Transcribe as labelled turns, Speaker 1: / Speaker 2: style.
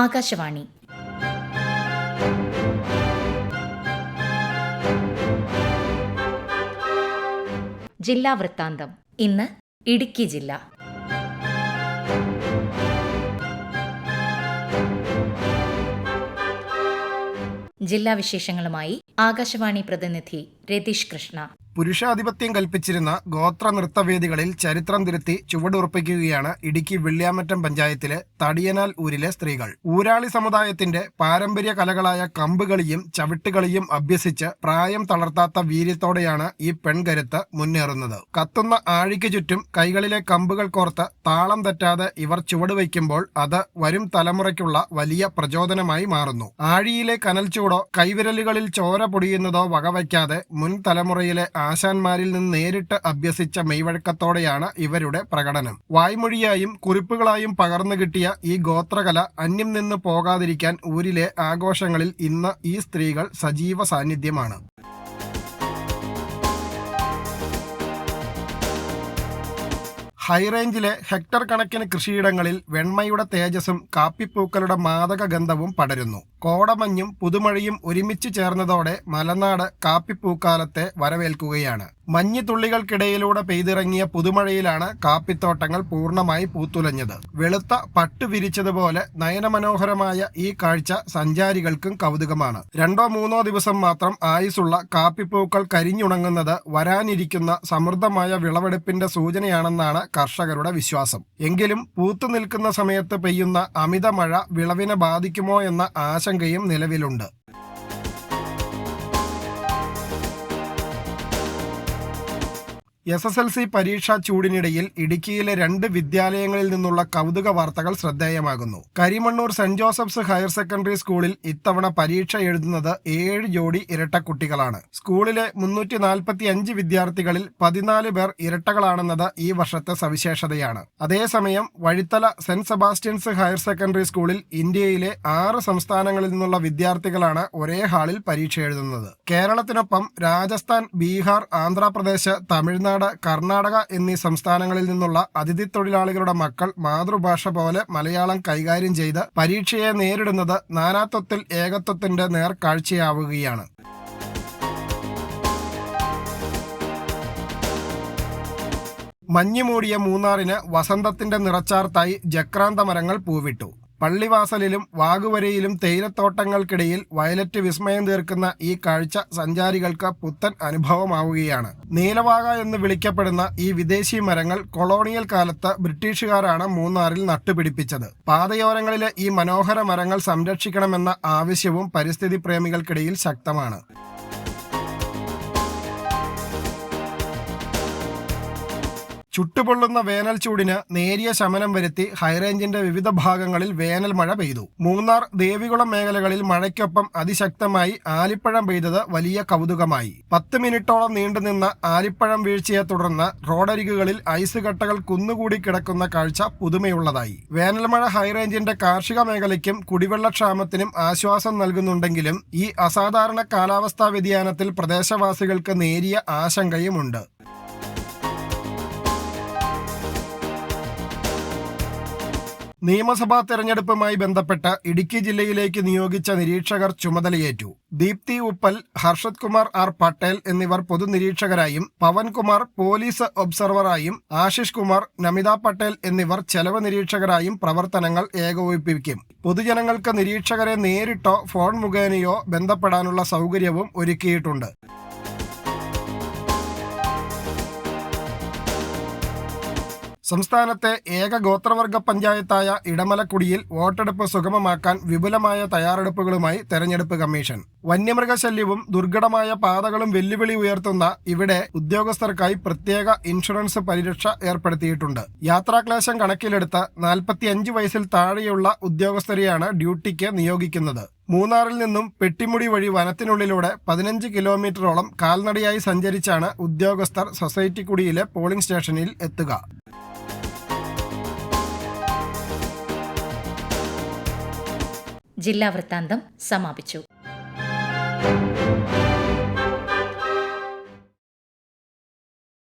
Speaker 1: ആകാശവാണി. ജില്ലാ വൃത്താന്തം. ഇന്ന് ഇടുക്കി ജില്ല. ജില്ലാ വിശേഷങ്ങളുമായി ആകാശവാണി പ്രതിനിധി രതീഷ് കൃഷ്ണ.
Speaker 2: പുരുഷാധിപത്യം കൽപ്പിച്ചിരുന്ന ഗോത്ര നൃത്തവേദികളിൽ ചരിത്രം തിരുത്തി ചുവടുറപ്പിക്കുകയാണ് ഇടുക്കി വെള്ളിയാമറ്റം പഞ്ചായത്തിലെ തടിയനാൽ ഊരിലെ സ്ത്രീകൾ. ഊരാളി സമുദായത്തിന്റെ പാരമ്പര്യ കലകളായ കമ്പുകളിയും ചവിട്ടുകളിയും അഭ്യസിച്ച് പ്രായം തളർത്താത്ത വീര്യത്തോടെയാണ് ഈ പെൺകരുത്ത് മുന്നേറുന്നത്. കത്തുന്ന ആഴിക്ക് ചുറ്റും കൈകളിലെ കമ്പുകൾ കോർത്ത് താളം തെറ്റാതെ ഇവർ ചുവടുവയ്ക്കുമ്പോൾ അത് വരും തലമുറയ്ക്കുള്ള വലിയ പ്രചോദനമായി മാറുന്നു. ആഴിയിലെ കനൽ ചൂടോ കൈവിരലുകളിൽ ചോര പൊടിയുന്നതോ വകവയ്ക്കാതെ മുൻ തലമുറയിലെ ആശാന്മാരിൽ നിന്ന് നേരിട്ട് അഭ്യസിച്ച മെയ്വഴക്കത്തോടെയാണ് ഇവരുടെ പ്രകടനം. വായ്മൊഴിയായും കുറിപ്പുകളായും പകർന്നു കിട്ടിയ ഈ ഗോത്രകല അന്യം നിന്ന് പോകാതിരിക്കാൻ ഊരിലെ ആഘോഷങ്ങളിൽ ഇന്ന് ഈ സ്ത്രീകൾ സജീവ സാന്നിധ്യമാണ്. ഹൈറേഞ്ചിലെ ഹെക്ടർ കണക്കിന് കൃഷിയിടങ്ങളിൽ വെണ്മയുടെ തേജസ്സും കാപ്പിപ്പൂക്കളുടെ മാദക ഗന്ധവും പടരുന്നു. കോടമഞ്ഞും പുതുമഴയും ഒരുമിച്ച് ചേർന്നതോടെ മലനാട് കാപ്പിപ്പൂക്കാലത്തെ വരവേൽക്കുകയാണ്. മഞ്ഞുതുള്ളികൾക്കിടയിലൂടെ പെയ്തിറങ്ങിയ പുതുമഴയിലാണ് കാപ്പിത്തോട്ടങ്ങൾ പൂർണ്ണമായി പൂത്തുലഞ്ഞത്. വെളുത്ത പട്ടു വിരിച്ചതുപോലെ നയനമനോഹരമായ ഈ കാഴ്ച സഞ്ചാരികൾക്കും കൗതുകമാണ്. 2-3 ദിവസം മാത്രം ആയുസുള്ള കാപ്പിപ്പൂക്കൾ കരിഞ്ഞുണങ്ങുന്നത് വരാനിരിക്കുന്ന സമൃദ്ധമായ വിളവെടുപ്പിന്റെ സൂചനയാണെന്നാണ് കർഷകരുടെ വിശ്വാസം. എങ്കിലും പൂത്തു നിൽക്കുന്ന സമയത്ത് പെയ്യുന്ന അമിത മഴ വിളവിനെ ബാധിക്കുമോ എന്ന ആശങ്കയും നിലവിലുണ്ട്. SSLC പരീക്ഷാ ചൂടിനിടയിൽ ഇടുക്കിയിലെ 2 വിദ്യാലയങ്ങളിൽ നിന്നുള്ള കൗതുക വാർത്തകൾ ശ്രദ്ധേയമാകുന്നു. Karimannur saint Joseph's higher secondary സ്കൂളിൽ ഇത്തവണ പരീക്ഷ എഴുതുന്നത് 7 ജോഡി ഇരട്ടക്കുട്ടികളാണ്. സ്കൂളിലെ 345 വിദ്യാർത്ഥികളിൽ 14 പേർ ഇരട്ടകളാണെന്നത് ഈ വർഷത്തെ സവിശേഷതയാണ്. അതേസമയം Vazhithala saint Sebastian's higher secondary സ്കൂളിൽ ഇന്ത്യയിലെ 6 സംസ്ഥാനങ്ങളിൽ നിന്നുള്ള വിദ്യാർത്ഥികളാണ് ഒരേ ഹാളിൽ പരീക്ഷ എഴുതുന്നത്. കേരളത്തിനൊപ്പം രാജസ്ഥാൻ, ബീഹാർ, ആന്ധ്രാപ്രദേശ്, തമിഴ്നാട്, കർണാടക എന്നീ സംസ്ഥാനങ്ങളിൽ നിന്നുള്ള അതിഥി തൊഴിലാളികളുടെ മക്കൾ മാതൃഭാഷ പോലെ മലയാളം കൈകാര്യം ചെയ്ത് പരീക്ഷയെ നേരിടുന്നത് നാനാത്വത്തിൽ ഏകത്വത്തിന്റെ നേർക്കാഴ്ചയാവുകയാണ്. മഞ്ഞുമൂടിയ മൂന്നാറിന് വസന്തത്തിന്റെ നിറച്ചാർത്തായി ജക്രാന്ത മരങ്ങൾ പൂവിട്ടു. പള്ളിവാസലിലും വാഗുവരയിലും തേയിലത്തോട്ടങ്ങൾക്കിടയിൽ വയലറ്റ് വിസ്മയം തീർക്കുന്ന ഈ കാഴ്ച സഞ്ചാരികൾക്ക് പുത്തൻ അനുഭവമാവുകയാണ്. നീലവാഗ എന്ന് വിളിക്കപ്പെടുന്ന ഈ വിദേശി മരങ്ങൾ കൊളോണിയൽ കാലത്ത് ബ്രിട്ടീഷുകാരാണ് മൂന്നാറിൽ നട്ടുപിടിപ്പിച്ചത്. പാതയോരങ്ങളിലെ ഈ മനോഹര മരങ്ങൾ സംരക്ഷിക്കണമെന്ന ആവശ്യവും പരിസ്ഥിതി പ്രേമികൾക്കിടയിൽ ശക്തമാണ്. ചുട്ടുപൊള്ളുന്ന വേനൽ ചൂടിന് നേരിയ ശമനം വരുത്തി ഹൈറേഞ്ചിന്റെ വിവിധ ഭാഗങ്ങളിൽ വേനൽ മഴ പെയ്തു. മൂന്നാർ, ദേവികുളം മേഖലകളിൽ മഴയ്ക്കൊപ്പം അതിശക്തമായി ആലിപ്പഴം പെയ്തത് വലിയ കൗതുകമായി. 10 മിനിറ്റോളം നീണ്ടുനിന്ന ആലിപ്പഴം വീഴ്ചയെ തുടർന്ന് റോഡരികുകളിൽ ഐസ് കട്ടകൾ കുന്നുകൂടി കിടക്കുന്ന കാഴ്ച പുതുമയുള്ളതായി. വേനൽമഴ ഹൈറേഞ്ചിന്റെ കാർഷിക മേഖലയ്ക്കും കുടിവെള്ളക്ഷാമത്തിനും ആശ്വാസം നൽകുന്നുണ്ടെങ്കിലും ഈ അസാധാരണ കാലാവസ്ഥാ വ്യതിയാനത്തിൽ പ്രദേശവാസികൾക്ക് നേരിയ ആശങ്കയുമുണ്ട്. നിയമസഭാ തെരഞ്ഞെടുപ്പുമായി ബന്ധപ്പെട്ട് ഇടുക്കി ജില്ലയിലേക്ക് നിയോഗിച്ച നിരീക്ഷകർ ചുമതലയേറ്റു. ദീപ്തി ഉപ്പൽ, ഹർഷത് കുമാർ ആർ പട്ടേൽ എന്നിവർ പൊതുനിരീക്ഷകരായും പവൻകുമാർ പോലീസ് ഒബ്സർവറായും ആശിഷ് കുമാർ, നമിത പട്ടേൽ എന്നിവർ ചെലവ് നിരീക്ഷകരായും പ്രവർത്തനങ്ങൾ ഏകോപിപ്പിക്കും. പൊതുജനങ്ങൾക്ക് നിരീക്ഷകരെ നേരിട്ടോ ഫോൺ മുഖേനയോ ബന്ധപ്പെടാനുള്ള സൗകര്യവും ഒരുക്കിയിട്ടുണ്ട്. സംസ്ഥാനത്തെ ഏക ഗോത്രവർഗ പഞ്ചായത്തായ ഇടമലക്കുടിയിൽ വോട്ടെടുപ്പ് സുഗമമാക്കാൻ വിപുലമായ തയ്യാറെടുപ്പുകളുമായി തെരഞ്ഞെടുപ്പ് കമ്മീഷൻ. വന്യമൃഗശല്യവും ദുർഘടമായ പാതകളും വെല്ലുവിളി ഉയർത്തുന്ന ഇവിടെ ഉദ്യോഗസ്ഥർക്കായി പ്രത്യേക ഇൻഷുറൻസ് പരിരക്ഷ ഏർപ്പെടുത്തിയിട്ടുണ്ട്. യാത്രാക്ലേശം കണക്കിലെടുത്ത് 45 വയസ്സിൽ താഴെയുള്ള ഉദ്യോഗസ്ഥരെയാണ് ഡ്യൂട്ടിക്ക് നിയോഗിക്കുന്നത്. മൂന്നാറിൽ നിന്നും പെട്ടിമുടി വഴി വനത്തിനുള്ളിലൂടെ 15 കിലോമീറ്ററോളം കാൽനടയായി സഞ്ചരിച്ചാണ് ഉദ്യോഗസ്ഥർ സൊസൈറ്റിക്കുടിയിലെ പോളിംഗ് സ്റ്റേഷനിൽ എത്തുക.
Speaker 1: ജില്ലാ വൃത്താന്തം സമാപിച്ചു.